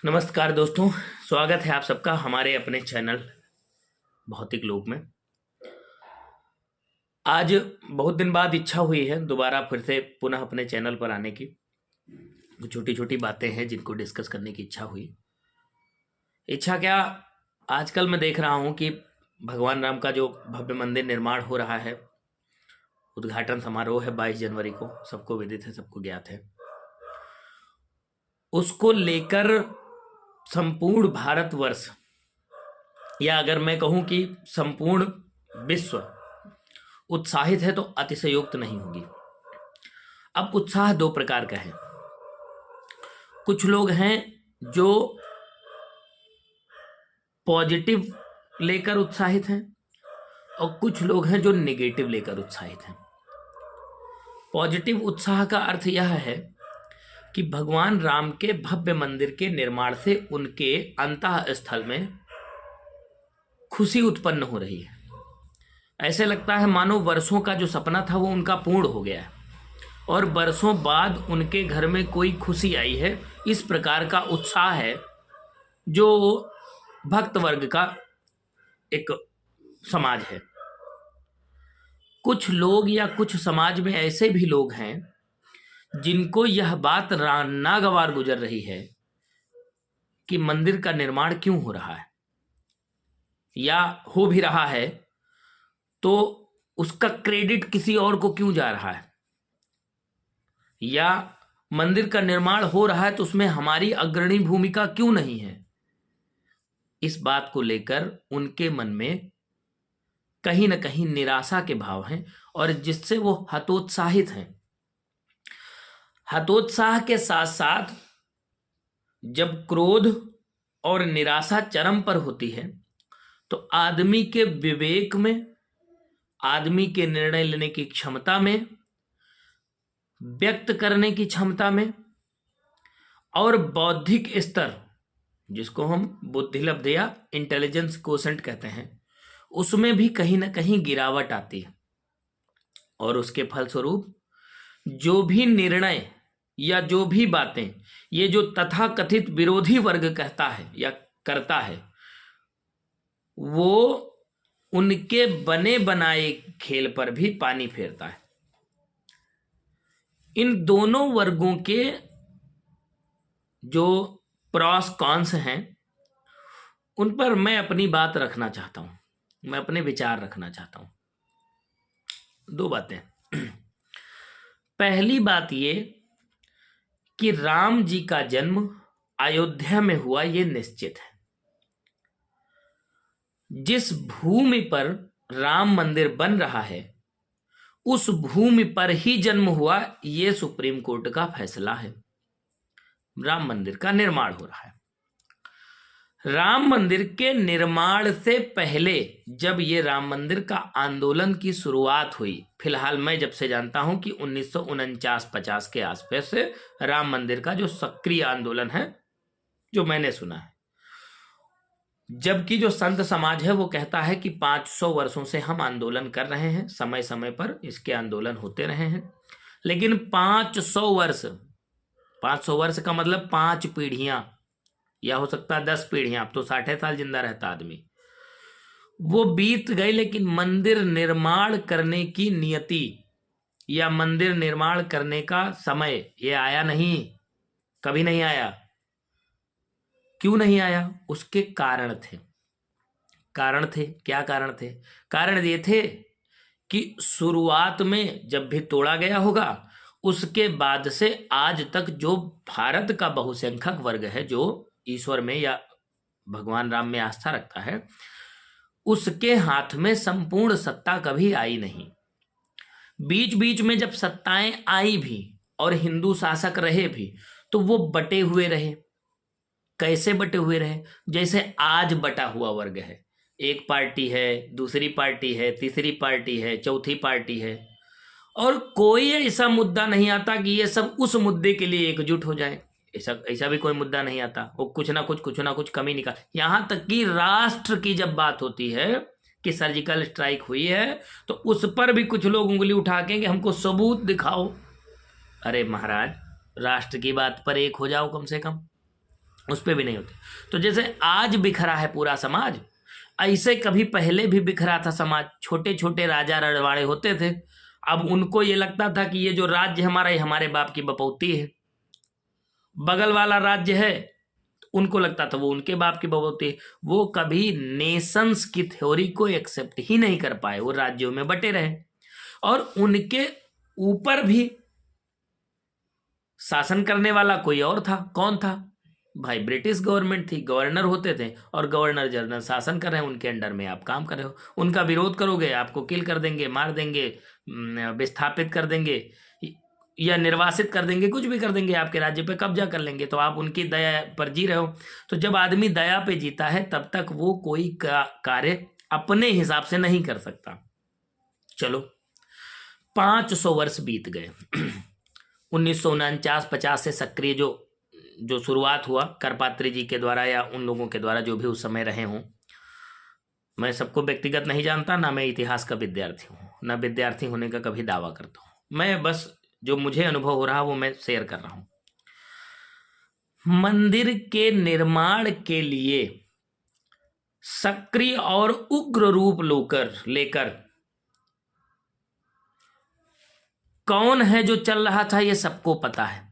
नमस्कार दोस्तों, स्वागत है आप सबका हमारे अपने चैनल भौतिक लोक में। आज बहुत दिन बाद इच्छा हुई है दोबारा फिर से पुनः अपने चैनल पर आने की। छोटी छोटी बातें हैं जिनको डिस्कस करने की इच्छा हुई। इच्छा क्या, आजकल मैं देख रहा हूं कि भगवान राम का जो भव्य मंदिर निर्माण हो रहा है, उद्घाटन समारोह है 22 जनवरी को, सबको विदित है, सबको ज्ञात है। उसको लेकर संपूर्ण भारतवर्ष, या अगर मैं कहूं कि संपूर्ण विश्व उत्साहित है तो अतिशयोक्त नहीं होगी। अब उत्साह दो प्रकार का है। कुछ लोग हैं जो पॉजिटिव लेकर उत्साहित हैं और कुछ लोग हैं जो नेगेटिव लेकर उत्साहित हैं। पॉजिटिव उत्साह का अर्थ यह है कि भगवान राम के भव्य मंदिर के निर्माण से उनके अंतः स्थल में खुशी उत्पन्न हो रही है। ऐसे लगता है मानो वर्षों का जो सपना था वो उनका पूर्ण हो गया है और वर्षों बाद उनके घर में कोई खुशी आई है। इस प्रकार का उत्साह है जो भक्त वर्ग का एक समाज है। कुछ लोग या कुछ समाज में ऐसे भी लोग हैं जिनको यह बात नागवार गुजर रही है कि मंदिर का निर्माण क्यों हो रहा है, या हो भी रहा है तो उसका क्रेडिट किसी और को क्यों जा रहा है, या मंदिर का निर्माण हो रहा है तो उसमें हमारी अग्रणी भूमिका क्यों नहीं है। इस बात को लेकर उनके मन में कहीं न कहीं निराशा के भाव हैं और जिससे वो हतोत्साहित हैं। हतोत्साह के साथ साथ जब क्रोध और निराशा चरम पर होती है तो आदमी के विवेक में, आदमी के निर्णय लेने की क्षमता में, व्यक्त करने की क्षमता में और बौद्धिक स्तर, जिसको हम बुद्धिलब्ध या इंटेलिजेंस कोसेंट कहते हैं, उसमें भी कहीं ना कहीं गिरावट आती है। और उसके फलस्वरूप जो भी निर्णय या जो भी बातें ये जो तथाकथित विरोधी वर्ग कहता है या करता है, वो उनके बने बनाए खेल पर भी पानी फेरता है। इन दोनों वर्गों के जो प्रॉस कॉन्स हैं उन पर मैं अपनी बात रखना चाहता हूं, मैं अपने विचार रखना चाहता हूं। दो बातें। पहली बात ये कि राम जी का जन्म अयोध्या में हुआ ये निश्चित है। जिस भूमि पर राम मंदिर बन रहा है उस भूमि पर ही जन्म हुआ, ये सुप्रीम कोर्ट का फैसला है। राम मंदिर का निर्माण हो रहा है। राम मंदिर के निर्माण से पहले जब ये राम मंदिर का आंदोलन की शुरुआत हुई, फिलहाल मैं जब से जानता हूं कि 1949-50 के आसपास से राम मंदिर का जो सक्रिय आंदोलन है जो मैंने सुना है, जबकि जो संत समाज है वो कहता है कि 500 वर्षों से हम आंदोलन कर रहे हैं, समय समय पर इसके आंदोलन होते रहे हैं, लेकिन 500 वर्ष का मतलब 5 पीढ़ियां, या हो सकता है 10 पीढ़ियां, अब तो 60 साल जिंदा रहता आदमी, वो बीत गए, लेकिन मंदिर निर्माण करने की नियति या मंदिर निर्माण करने का समय ये आया नहीं, कभी नहीं आया। क्यों नहीं आया? उसके कारण थे। क्या कारण थे? कारण ये थे कि शुरुआत में जब भी तोड़ा गया होगा उसके बाद से आज तक जो भारत का बहुसंख्यक वर्ग है जो ईश्वर में या भगवान राम में आस्था रखता है, उसके हाथ में संपूर्ण सत्ता कभी आई नहीं। बीच बीच में जब सत्ताएं आई भी और हिंदू शासक रहे भी तो वो बटे हुए रहे। कैसे बटे हुए रहे? जैसे आज बटा हुआ वर्ग है, एक पार्टी है, दूसरी पार्टी है, तीसरी पार्टी है, चौथी पार्टी है, और कोई ऐसा मुद्दा नहीं आता कि ये सब उस मुद्दे के लिए एकजुट हो जाए। ऐसा भी कोई मुद्दा नहीं आता, वो कुछ ना कुछ कमी निकाल। यहां तक कि राष्ट्र की जब बात होती है कि सर्जिकल स्ट्राइक हुई है तो उस पर भी कुछ लोग उंगली उठा के हमको सबूत दिखाओ। अरे महाराज, राष्ट्र की बात पर एक हो जाओ कम से कम। उस पर भी नहीं होते। तो जैसे आज बिखरा है पूरा समाज, ऐसे कभी पहले भी बिखरा था समाज। छोटे छोटे राजा रड़वाड़े होते थे, अब उनको ये लगता था कि ये जो राज्य हमारा, ये हमारे बाप की बपौती है। बगल वाला राज्य है, उनको लगता था वो उनके बाप की बपौती है। वो कभी नेशंस की थ्योरी को एक्सेप्ट ही नहीं कर पाए, वो राज्यों में बटे रहे। और उनके ऊपर भी शासन करने वाला कोई और था। कौन था भाई? ब्रिटिश गवर्नमेंट थी, गवर्नर होते थे, और गवर्नर जनरल शासन कर रहे हैं, उनके अंडर में आप काम कर रहे हो। उनका विरोध करोगे, आपको किल कर देंगे, मार देंगे, विस्थापित कर देंगे, या निर्वासित कर देंगे, कुछ भी कर देंगे, आपके राज्य पे कब्जा कर लेंगे। तो आप उनकी दया पर जी रहे हो। तो जब आदमी दया पे जीता है, तब तक वो कोई कार्य अपने हिसाब से नहीं कर सकता। चलो 500 वर्ष बीत गए। 1949-50 से सक्रिय जो शुरुआत हुआ करपात्री जी के द्वारा या उन लोगों के द्वारा जो भी उस समय रहे हों। मैं सबको व्यक्तिगत नहीं जानता, ना मैं इतिहास का विद्यार्थी हूँ, ना विद्यार्थी होने का कभी दावा करता हूँ। मैं बस जो मुझे अनुभव हो रहा वो मैं शेयर कर रहा हूँ। मंदिर के निर्माण के लिए सक्रिय और उग्र रूप लेकर कौन है जो चल रहा था, ये सबको पता है।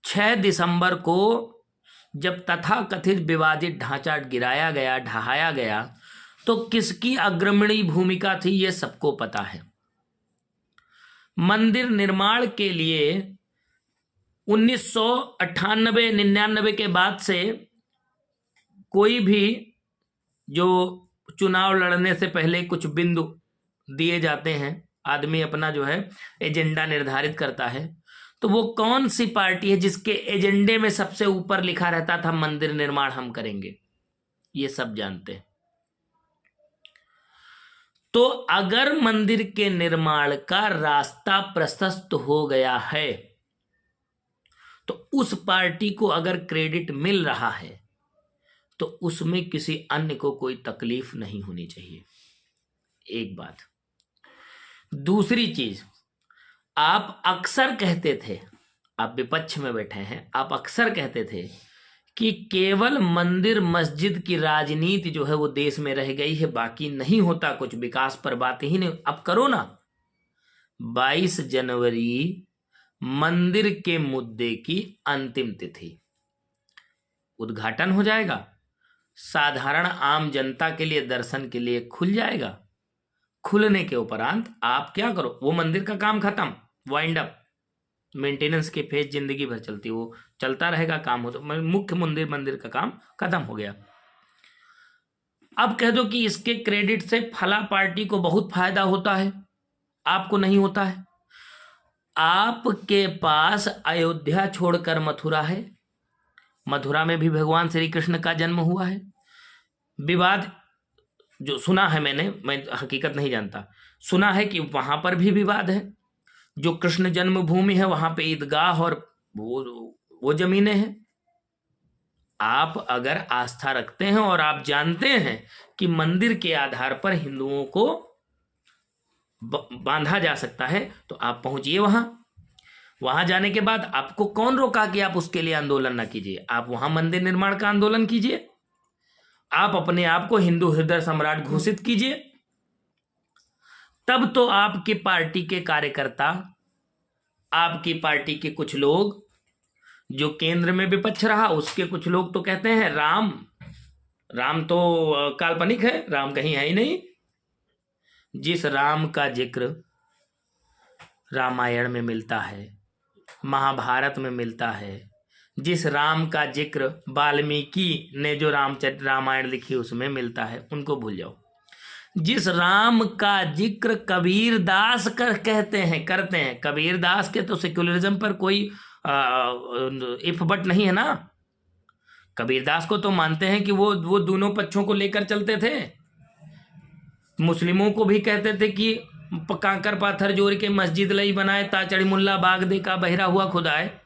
6 दिसंबर को जब तथाकथित विवादित ढांचा गिराया गया, ढहाया गया, तो किसकी अग्रणी भूमिका थी, ये सबको पता है। मंदिर निर्माण के लिए 1998-99 के बाद से कोई भी जो चुनाव लड़ने से पहले कुछ बिंदु दिए जाते हैं, आदमी अपना जो है एजेंडा निर्धारित करता है, तो वो कौन सी पार्टी है जिसके एजेंडे में सबसे ऊपर लिखा रहता था मंदिर निर्माण हम करेंगे, ये सब जानते हैं। तो अगर मंदिर के निर्माण का रास्ता प्रशस्त हो गया है, तो उस पार्टी को अगर क्रेडिट मिल रहा है, तो उसमें किसी अन्य को कोई तकलीफ नहीं होनी चाहिए। एक बात। दूसरी चीज, आप अक्सर कहते थे, आप विपक्ष में बैठे हैं, आप अक्सर कहते थे कि केवल मंदिर मस्जिद की राजनीति जो है वो देश में रह गई है, बाकी नहीं होता कुछ, विकास पर बात ही नहीं। अब करो ना, 22 जनवरी मंदिर के मुद्दे की अंतिम तिथि, उद्घाटन हो जाएगा, साधारण आम जनता के लिए दर्शन के लिए खुल जाएगा। खुलने के उपरांत आप क्या करो, वो मंदिर का काम खत्म, वाइंड अप, मेंटेनेंस के फेज जिंदगी भर चलती, वो चलता रहेगा, काम हो तो मुख्य मंदिर का काम खत्म हो गया। अब कह दो कि इसके क्रेडिट से फला पार्टी को बहुत फायदा होता है, आपको नहीं होता है। आपके पास अयोध्या छोड़कर मथुरा है, मथुरा में भी भगवान श्री कृष्ण का जन्म हुआ है। विवाद जो सुना है मैंने, मैं हकीकत नहीं जानता, सुना है कि वहां पर भी विवाद है। जो कृष्ण जन्मभूमि है वहां पे ईदगाह और वो जमीनें हैं। आप अगर आस्था रखते हैं और आप जानते हैं कि मंदिर के आधार पर हिंदुओं को बांधा जा सकता है, तो आप पहुंचिए वहां। वहां जाने के बाद आपको कौन रोका कि आप उसके लिए आंदोलन ना कीजिए? आप वहां मंदिर निर्माण का आंदोलन कीजिए, आप अपने आप को हिंदू हृदय सम्राट घोषित कीजिए। तब तो आपकी पार्टी के कार्यकर्ता, आपकी पार्टी के कुछ लोग, जो केंद्र में विपक्ष रहा उसके कुछ लोग तो कहते हैं राम तो काल्पनिक है, राम कहीं है ही नहीं। जिस राम का जिक्र रामायण में मिलता है, महाभारत में मिलता है, जिस राम का जिक्र वाल्मीकि ने जो रामायण लिखी उसमें मिलता है, उनको भूल जाओ। जिस राम का जिक्र कबीर दास करते हैं, कबीर दास के तो सेक्युलरिज्म पर कोई इफ बट नहीं है ना। कबीर दास को तो मानते हैं कि वो दोनों पक्षों को लेकर चलते थे। मुस्लिमों को भी कहते थे कि कांकर पाथर जोड़ के मस्जिद लई बनाए, ताचड़ी मुल्ला बाग दे का बहरा हुआ खुदाए।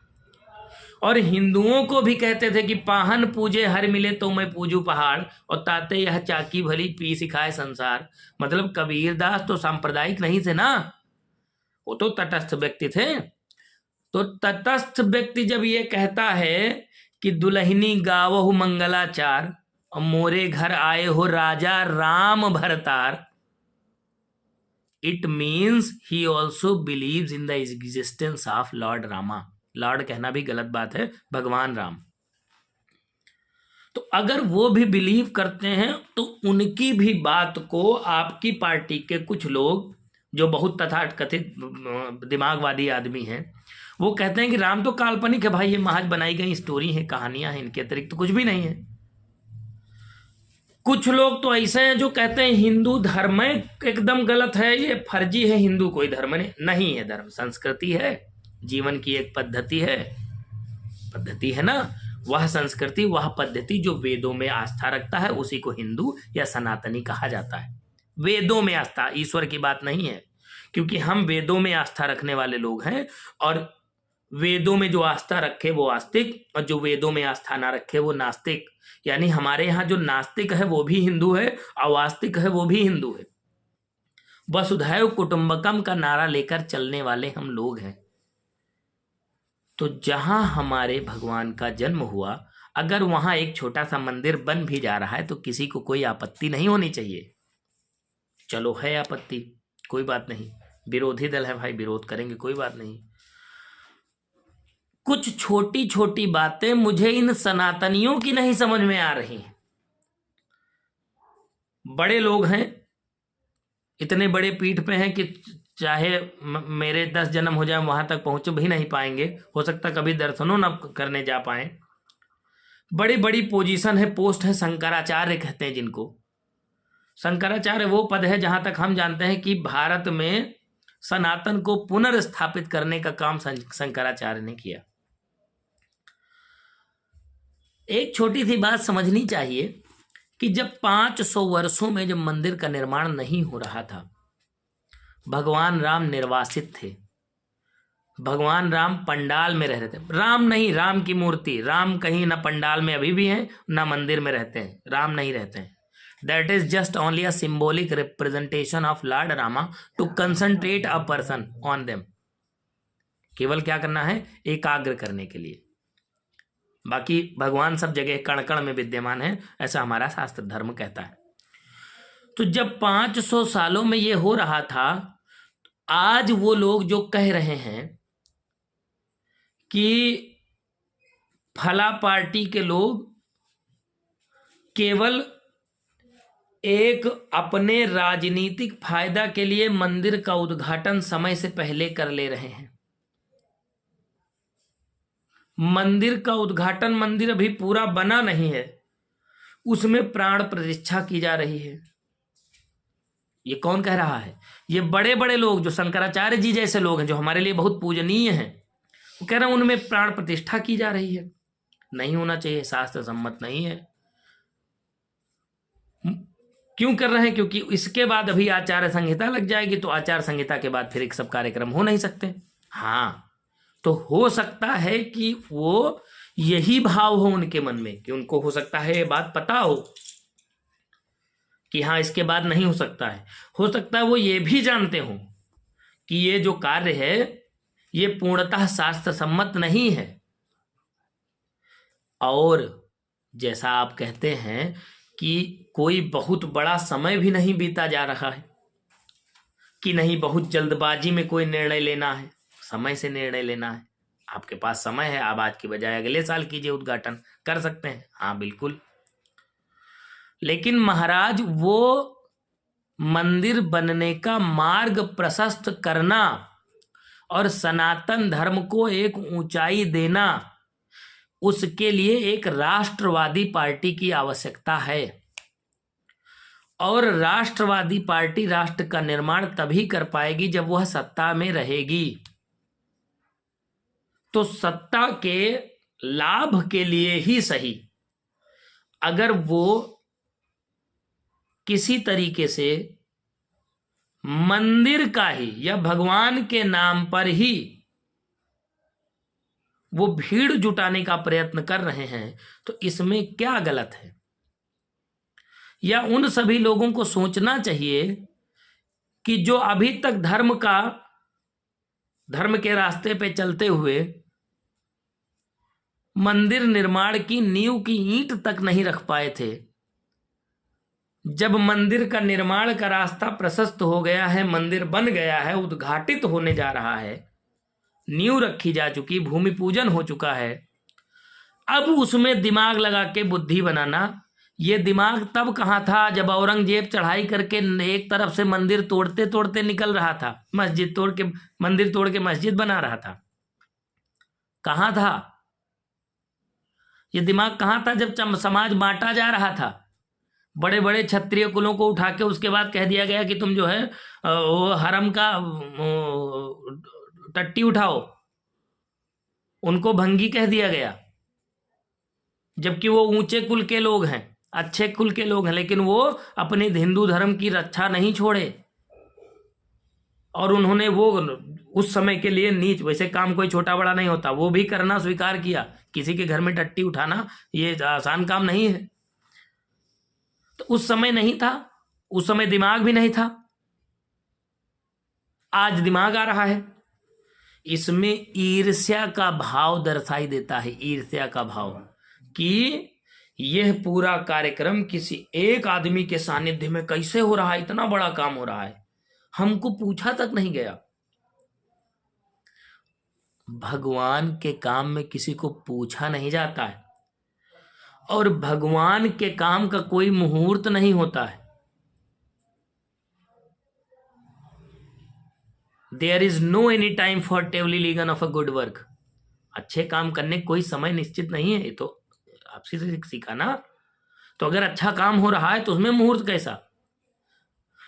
और हिंदुओं को भी कहते थे कि पाहन पूजे हर मिले तो मैं पूजू पहाड़, और ताते यह चाकी भली पी सिखाए संसार। मतलब कबीरदास तो सांप्रदायिक नहीं थे ना, वो तो तटस्थ व्यक्ति थे। तो तटस्थ व्यक्ति जब ये कहता है कि दुल्हनी गावहु मंगलाचार और मोरे घर आए हो राजा राम भरतार, it means he also believes in the existence of lord Rama. Lord कहना भी गलत बात है, भगवान राम। तो अगर वो भी बिलीव करते हैं तो उनकी भी बात को आपकी पार्टी के कुछ लोग जो बहुत तथाकथित दिमागवादी आदमी हैं, वो कहते हैं कि राम तो काल्पनिक है भाई, ये महज बनाई गई स्टोरी है, कहानियां हैं, इनके अतिरिक्त तो कुछ भी नहीं है। कुछ लोग तो ऐसे हैं जो कहते हैं हिंदू धर्म एकदम गलत है, ये फर्जी है, हिंदू कोई धर्म नहीं है, धर्म संस्कृति है, जीवन की एक पद्धति है ना, वह संस्कृति वह पद्धति जो वेदों में आस्था रखता है उसी को हिंदू या सनातनी कहा जाता है। वेदों में आस्था, ईश्वर की बात नहीं है, क्योंकि हम वेदों में आस्था रखने वाले लोग हैं, और वेदों में जो आस्था रखे वो आस्तिक, और जो वेदों में आस्था ना रखे वो नास्तिक। यानी हमारे यहाँ जो नास्तिक है वो भी हिंदू है, अवास्तिक है वो भी हिंदू है। वसुधैव कुटुंबकम का नारा लेकर चलने वाले हम लोग हैं। तो जहां हमारे भगवान का जन्म हुआ, अगर वहां एक छोटा सा मंदिर बन भी जा रहा है तो किसी को कोई आपत्ति नहीं होनी चाहिए। चलो है आपत्ति, कोई बात नहीं, विरोधी दल है भाई, विरोध करेंगे, कोई बात नहीं। कुछ छोटी छोटी बातें मुझे इन सनातनियों की नहीं समझ में आ रही। बड़े लोग हैं, इतने बड़े पीठ पे हैं कि चाहे मेरे 10 जन्म हो जाए वहां तक पहुंच भी नहीं पाएंगे, हो सकता कभी दर्शनों न करने जा पाए। बड़ी बड़ी पोजीशन है, पोस्ट है, शंकराचार्य कहते हैं जिनको। शंकराचार्य वो पद है जहां तक हम जानते हैं कि भारत में सनातन को पुनर्स्थापित करने का काम शंकराचार्य ने किया। एक छोटी सी बात समझनी चाहिए कि जब 500 वर्षों में जब मंदिर का निर्माण नहीं हो रहा था, भगवान राम निर्वासित थे, भगवान राम पंडाल में रह रहे थे। राम नहीं, राम की मूर्ति, राम कहीं ना पंडाल में अभी भी हैं ना मंदिर में रहते हैं, राम नहीं रहते हैं। That is just only a symbolic representation of lord Rama to concentrate a person on them. केवल क्या करना है, एकाग्र करने के लिए। बाकी भगवान सब जगह कण कण में विद्यमान है, ऐसा हमारा शास्त्र धर्म कहता है। तो जब 500 सालों में ये हो रहा था, आज वो लोग जो कह रहे हैं कि फला पार्टी के लोग केवल एक अपने राजनीतिक फायदा के लिए मंदिर का उद्घाटन समय से पहले कर ले रहे हैं। मंदिर का उद्घाटन, मंदिर अभी पूरा बना नहीं है, उसमें प्राण प्रतिष्ठा की जा रही है। ये कौन कह रहा है? ये बड़े बड़े लोग जो शंकराचार्य जी जैसे लोग हैं, जो हमारे लिए बहुत पूजनीय हैं, वो कह रहे हैं उनमें प्राण प्रतिष्ठा की जा रही है। नहीं होना चाहिए, शास्त्र सम्मत नहीं है। क्यों कर रहे हैं? क्योंकि इसके बाद अभी आचार संहिता लग जाएगी, तो आचार संहिता के बाद फिर एक सब कार्यक्रम हो नहीं सकते। हाँ, तो हो सकता है कि वो यही भाव हो उनके मन में, कि उनको हो सकता है ये बात पता हो कि हाँ इसके बाद नहीं हो सकता है। हो सकता है वो ये भी जानते हो कि ये जो कार्य है ये पूर्णतः शास्त्र सम्मत नहीं है। और जैसा आप कहते हैं कि कोई बहुत बड़ा समय भी नहीं बीता जा रहा है, कि नहीं बहुत जल्दबाजी में कोई निर्णय लेना है, समय से निर्णय लेना है। आपके पास समय है, आप आज की बजाय अगले साल कीजिए, उद्घाटन कर सकते हैं। हाँ बिल्कुल, लेकिन महाराज वो मंदिर बनने का मार्ग प्रशस्त करना और सनातन धर्म को एक ऊंचाई देना, उसके लिए एक राष्ट्रवादी पार्टी की आवश्यकता है। और राष्ट्रवादी पार्टी राष्ट्र का निर्माण तभी कर पाएगी जब वह सत्ता में रहेगी। तो सत्ता के लाभ के लिए ही सही, अगर वो किसी तरीके से मंदिर का ही या भगवान के नाम पर ही वो भीड़ जुटाने का प्रयत्न कर रहे हैं, तो इसमें क्या गलत है? या उन सभी लोगों को सोचना चाहिए कि जो अभी तक धर्म के रास्ते पे चलते हुए मंदिर निर्माण की नींव की ईंट तक नहीं रख पाए थे। जब मंदिर का निर्माण का रास्ता प्रशस्त हो गया है, मंदिर बन गया है, उद्घाटित होने जा रहा है, नींव रखी जा चुकी, भूमि पूजन हो चुका है, अब उसमें दिमाग लगा के बुद्धि बनाना, ये दिमाग तब कहाँ था जब औरंगजेब चढ़ाई करके एक तरफ से मंदिर तोड़ते तोड़ते निकल रहा था, मस्जिद तोड़ के, मंदिर तोड़ के मस्जिद बना रहा था। कहाँ था ये दिमाग? कहाँ था जब समाज बांटा जा रहा था? बड़े बड़े क्षत्रिय कुलों को उठा के उसके बाद कह दिया गया कि तुम जो है वो हरम का टट्टी उठाओ, उनको भंगी कह दिया गया, जबकि वो ऊंचे कुल के लोग हैं, अच्छे कुल के लोग हैं, लेकिन वो अपने हिंदू धर्म की रक्षा नहीं छोड़े और उन्होंने वो उस समय के लिए नीच, वैसे काम कोई छोटा बड़ा नहीं होता, वो भी करना स्वीकार किया। किसी के घर में टट्टी उठाना ये आसान काम नहीं है। तो उस समय नहीं था, उस समय दिमाग भी नहीं था, आज दिमाग आ रहा है। इसमें ईर्ष्या का भाव दर्शाई देता है, ईर्ष्या का भाव, कि यह पूरा कार्यक्रम किसी एक आदमी के सानिध्य में कैसे हो रहा है, इतना बड़ा काम हो रहा है, हमको पूछा तक नहीं गया। भगवान के काम में किसी को पूछा नहीं जाता है और भगवान के काम का कोई मुहूर्त नहीं होता है। There is no any time for टेवलीगन ऑफ अ गुड वर्क। अच्छे काम करने कोई समय निश्चित नहीं है, ये तो आपसे सीखा ना। तो अगर अच्छा काम हो रहा है तो उसमें मुहूर्त कैसा?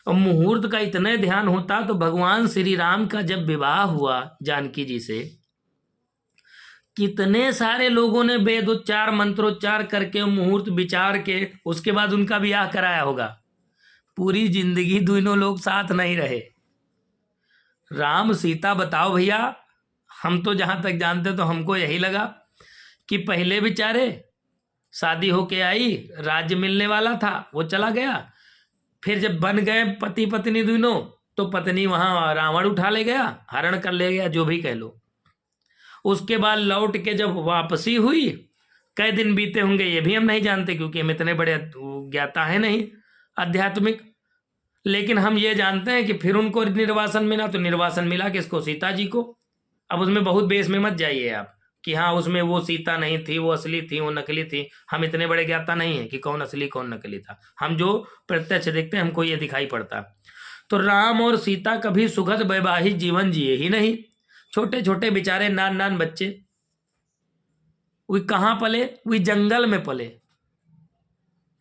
और मुहूर्त का इतने ध्यान होता तो भगवान श्री राम का जब विवाह हुआ जानकी जी से, कितने सारे लोगों ने वेदोच्चार मंत्रोच्चार करके मुहूर्त विचार के उसके बाद उनका ब्याह कराया होगा। पूरी जिंदगी दोनों लोग साथ नहीं रहे। राम सीता बताओ भैया, हम तो जहां तक जानते तो हमको यही लगा कि पहले बेचारे शादी होके आई, राज्य मिलने वाला था, वो चला गया, फिर जब बन गए पति पत्नी दोनों तो पत्नी वहां रावण उठा ले गया, हरण कर ले गया, जो भी कह लो। उसके बाद लौट के जब वापसी हुई, कई दिन बीते होंगे ये भी हम नहीं जानते, क्योंकि हम इतने बड़े ज्ञाता है नहीं आध्यात्मिक। लेकिन हम ये जानते हैं कि फिर उनको निर्वासन मिला, तो निर्वासन मिला किसको? सीता जी को। अब उसमें बहुत बेस में मत जाइए आप कि हाँ उसमें वो सीता नहीं थी, वो असली थी, वो नकली थी। हम इतने बड़े ज्ञाता नहीं है कि कौन असली कौन नकली था। हम जो प्रत्यक्ष देखते हैं हमको ये दिखाई पड़ता। तो राम और सीता कभी सुखद वैवाहिक जीवन जिए ही नहीं। छोटे छोटे बेचारे नान नान बच्चे, वे कहाँ पले? वे जंगल में पले।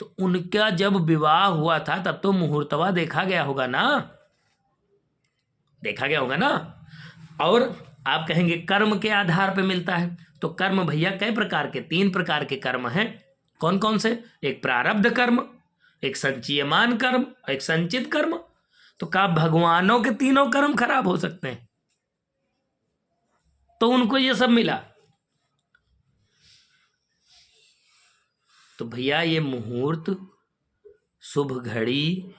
तो उनका जब विवाह हुआ था तब तो मुहूर्तवा देखा गया होगा ना, देखा गया होगा ना। और आप कहेंगे कर्म के आधार पे मिलता है, तो कर्म भैया कई प्रकार के, 3 प्रकार के कर्म हैं। कौन कौन से? एक प्रारब्ध कर्म, एक संचयमान कर्म, एक संचित कर्म। तो क्या भगवानों के तीनों कर्म खराब हो सकते हैं? तो उनको ये सब मिला। तो भैया ये मुहूर्त, शुभ घड़ी,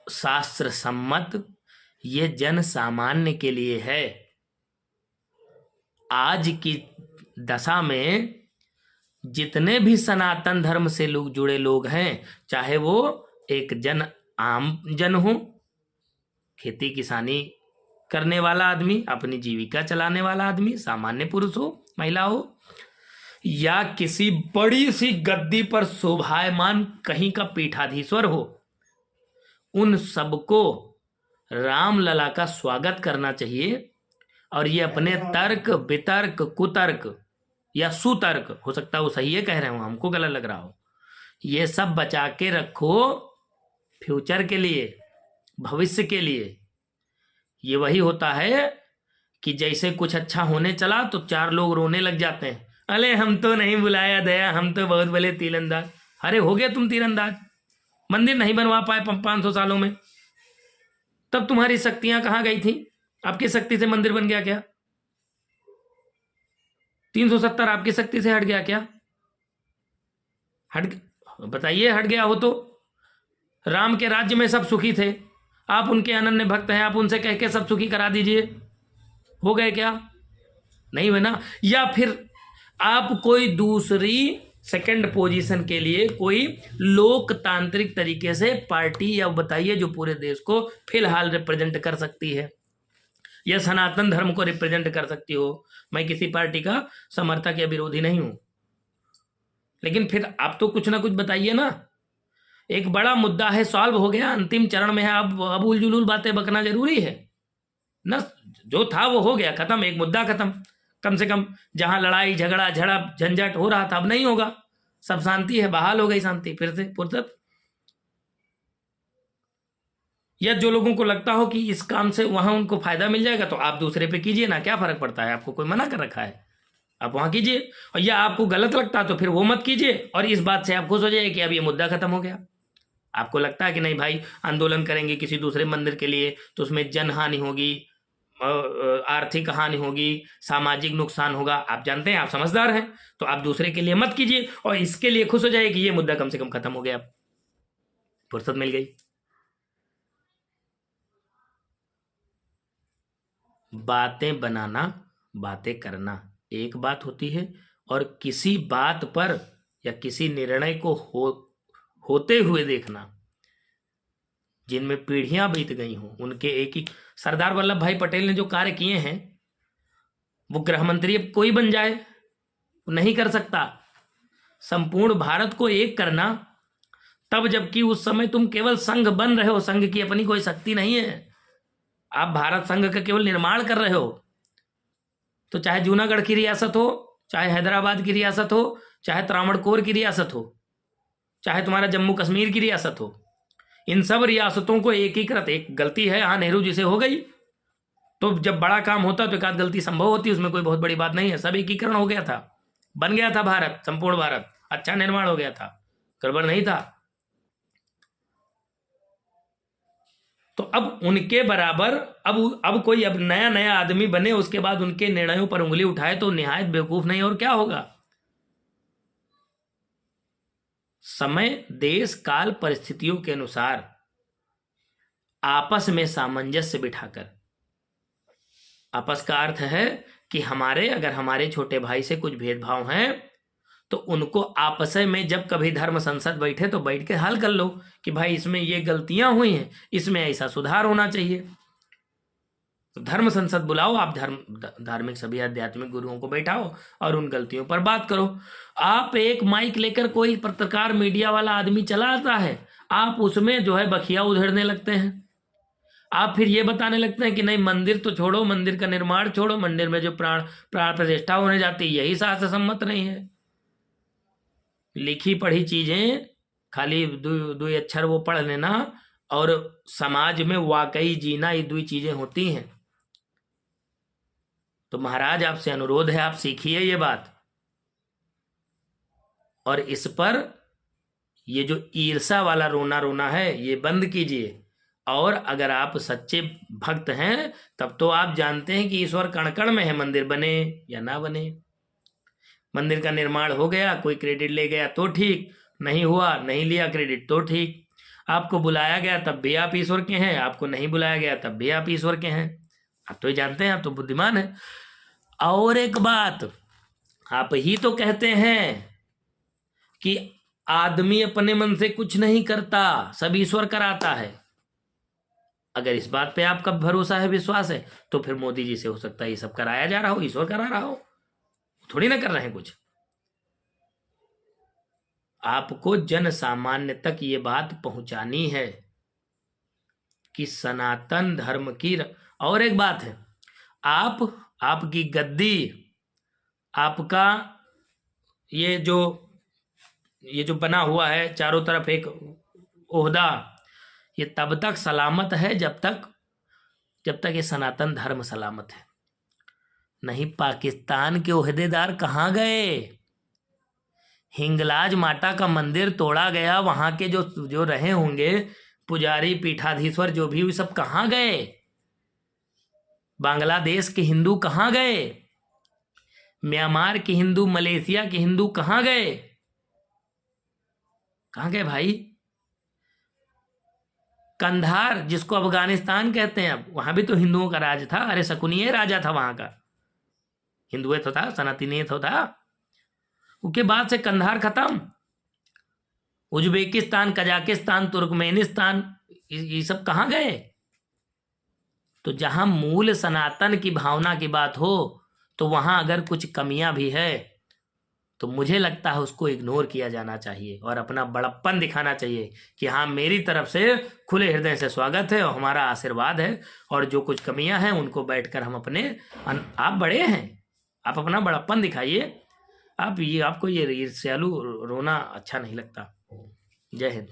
शास्त्र सम्मत, ये जन सामान्य के लिए है। आज की दशा में जितने भी सनातन धर्म से लोग जुड़े लोग हैं, चाहे वो एक आम जन हो, खेती किसानी करने वाला आदमी, अपनी जीविका चलाने वाला आदमी, सामान्य पुरुष हो, महिला हो, या किसी बड़ी सी गद्दी पर शोभायमान कहीं का पीठाधीश्वर हो, उन सबको रामलला का स्वागत करना चाहिए। और ये अपने तर्क वितर्क कुतर्क या सुतर्क, हो सकता है वो सही है कह रहे हो, हमको गलत लग रहा हो, ये सब बचा के रखो फ्यूचर के लिए, भविष्य के लिए। ये वही होता है कि जैसे कुछ अच्छा होने चला तो 4 लोग रोने लग जाते हैं, अरे हम तो नहीं बुलाया दया, हम तो बहुत बड़े तीरंदाज। अरे हो गए तुम तीरंदाज, मंदिर नहीं बनवा पाए 500 सालों में, तब तुम्हारी शक्तियां कहाँ गई थी? आपकी शक्ति से मंदिर बन गया क्या? 370 आपकी शक्ति से हट गया क्या? हट, बताइए हट गया हो तो। राम के राज्य में सब सुखी थे, आप उनके अनन्य भक्त हैं, आप उनसे कह के सब सुखी करा दीजिए, हो गए क्या? नहीं हुए ना। या फिर आप कोई दूसरी सेकंड पोजीशन के लिए कोई लोकतांत्रिक तरीके से पार्टी या बताइए जो पूरे देश को फिलहाल रिप्रेजेंट कर सकती है या सनातन धर्म को रिप्रेजेंट कर सकती हो। मैं किसी पार्टी का समर्थक या विरोधी नहीं हूं, लेकिन फिर आप तो कुछ ना कुछ बताइए ना। एक बड़ा मुद्दा है, सॉल्व हो गया, अंतिम चरण में है, अब उलझुल बातें बकना जरूरी है ना। जो था वो हो गया, खत्म, एक मुद्दा खत्म। कम से कम जहां लड़ाई झगड़ा झड़प झंझट हो रहा था अब नहीं होगा, सब शांति है, बहाल हो गई शांति फिर से फुर्सत। या जो लोगों को लगता हो कि इस काम से वहां उनको फायदा मिल जाएगा तो आप दूसरे पे कीजिए ना, क्या फर्क पड़ता है, आपको कोई मना कर रखा है, आप वहां कीजिए। और या आपको गलत लगता तो फिर वो मत कीजिए और इस बात से आप खुश हो जाइए कि अब ये मुद्दा खत्म हो गया। आपको लगता है कि नहीं भाई आंदोलन करेंगे किसी दूसरे मंदिर के लिए तो उसमें जन हानि होगी, आर्थिक हानि होगी, सामाजिक नुकसान होगा, आप जानते हैं, आप समझदार हैं, तो आप दूसरे के लिए मत कीजिए और इसके लिए खुश हो जाइए कि ये मुद्दा कम से कम खत्म हो गया, फुर्सत मिल गई। बातें बनाना, बातें करना एक बात होती है और किसी बात पर या किसी निर्णय को होते हुए देखना, जिनमें पीढ़ियां बीत गई हों, उनके एक ही। सरदार वल्लभ भाई पटेल ने जो कार्य किए हैं, वो गृह मंत्री अब कोई बन जाए नहीं कर सकता। संपूर्ण भारत को एक करना, तब जबकि उस समय तुम केवल संघ बन रहे हो, संघ की अपनी कोई शक्ति नहीं है, आप भारत संघ का केवल निर्माण कर रहे हो। तो चाहे जूनागढ़ की रियासत हो, चाहे हैदराबाद की रियासत हो, चाहे त्रावणकोर की रियासत हो, चाहे तुम्हारा जम्मू कश्मीर की रियासत हो, इन सब रियासतों को एकीकृत, एक गलती है हाँ नेहरू जी से हो गई, तो जब बड़ा काम होता तो एक आध गलती संभव होती, उसमें कोई बहुत बड़ी बात नहीं है, सब एकीकरण हो गया था, बन गया था भारत, संपूर्ण भारत, अच्छा निर्माण हो गया था, गड़बड़ नहीं था। तो अब उनके बराबर अब कोई अब नया आदमी बने उसके बाद उनके निर्णयों पर उंगली उठाए तो निहायत बेवकूफ नहीं और क्या होगा। समय देश काल परिस्थितियों के अनुसार आपस में सामंजस्य बिठाकर, आपस का अर्थ है कि अगर हमारे छोटे भाई से कुछ भेदभाव हैं तो उनको आपस में जब कभी धर्म संसद बैठे तो बैठ के हल कर लो कि भाई इसमें ये गलतियां हुई हैं, इसमें ऐसा सुधार होना चाहिए। तो धर्म संसद बुलाओ, आप धार्मिक सभी आध्यात्मिक गुरुओं को बैठाओ और उन गलतियों पर बात करो। आप एक माइक लेकर कोई पत्रकार मीडिया वाला आदमी चला आता है, आप उसमें जो है बखिया उधेड़ने लगते हैं, आप फिर ये बताने लगते हैं कि नहीं मंदिर तो छोड़ो, मंदिर का निर्माण छोड़ो, मंदिर में जो प्राण प्रतिष्ठा होने जाती है यही शास्त्र सम्मत नहीं है। लिखी पढ़ी चीजें खाली दो अक्षर वो पढ़ लेना और समाज में वाकई जीना, ये दो चीजें होती हैं। तो महाराज आपसे अनुरोध है, आप सीखिए ये बात और इस पर ये जो ईर्षा वाला रोना है ये बंद कीजिए। और अगर आप सच्चे भक्त हैं तब तो आप जानते हैं कि ईश्वर कण कण में है, मंदिर बने या ना बने। मंदिर का निर्माण हो गया, कोई क्रेडिट ले गया तो ठीक, नहीं हुआ नहीं लिया क्रेडिट तो ठीक, आपको बुलाया गया तब भी आप ईश्वर के हैं, आपको नहीं बुलाया गया तब भी आप ईश्वर के हैं। आप तो ये जानते हैं, आप तो बुद्धिमान हैं। और एक बात, आप ही तो कहते हैं कि आदमी अपने मन से कुछ नहीं करता, सब ईश्वर कराता है। अगर इस बात पे आपका भरोसा है, विश्वास है, तो फिर मोदी जी से हो सकता है ये सब कराया जा रहा हो, ईश्वर करा रहा हो, थोड़ी ना कर रहे हैं कुछ। आपको जन सामान्य तक ये बात पहुंचानी है कि सनातन धर्म की। और एक बात है, आपकी गद्दी, आपका ये जो बना हुआ है चारों तरफ एक ओहदा, ये तब तक सलामत है जब तक ये सनातन धर्म सलामत है। नहीं, पाकिस्तान के ओहदेदार कहाँ गए? हिंगलाज माता का मंदिर तोड़ा गया, वहां के जो रहे होंगे पुजारी पीठाधीश्वर जो भी, सब कहाँ गए? बांग्लादेश के हिंदू कहाँ गए? म्यांमार के हिंदू, मलेशिया के हिंदू कहाँ गए? कहाँ गए भाई? कंधार जिसको अफगानिस्तान कहते हैं, अब वहां भी तो हिंदुओं का राज था। अरे शकुनीय राजा था वहां का, हिंदुए तो था, सनातनीय तो था। उसके बाद से कंधार खत्म, उज्बेकिस्तान, कजाकिस्तान, तुर्कमेनिस्तान, ये सब कहाँ गए? तो जहां मूल सनातन की भावना की बात हो तो वहां अगर कुछ कमियां भी है तो मुझे लगता है उसको इग्नोर किया जाना चाहिए और अपना बड़प्पन दिखाना चाहिए कि हाँ, मेरी तरफ से खुले हृदय से स्वागत है और हमारा आशीर्वाद है, और जो कुछ कमियां हैं उनको बैठकर हम अपने आप बड़े हैं, आप अपना बड़प्पन दिखाइए। आपको ये ईर्ष्यालु रोना अच्छा नहीं लगता। जय हिंद।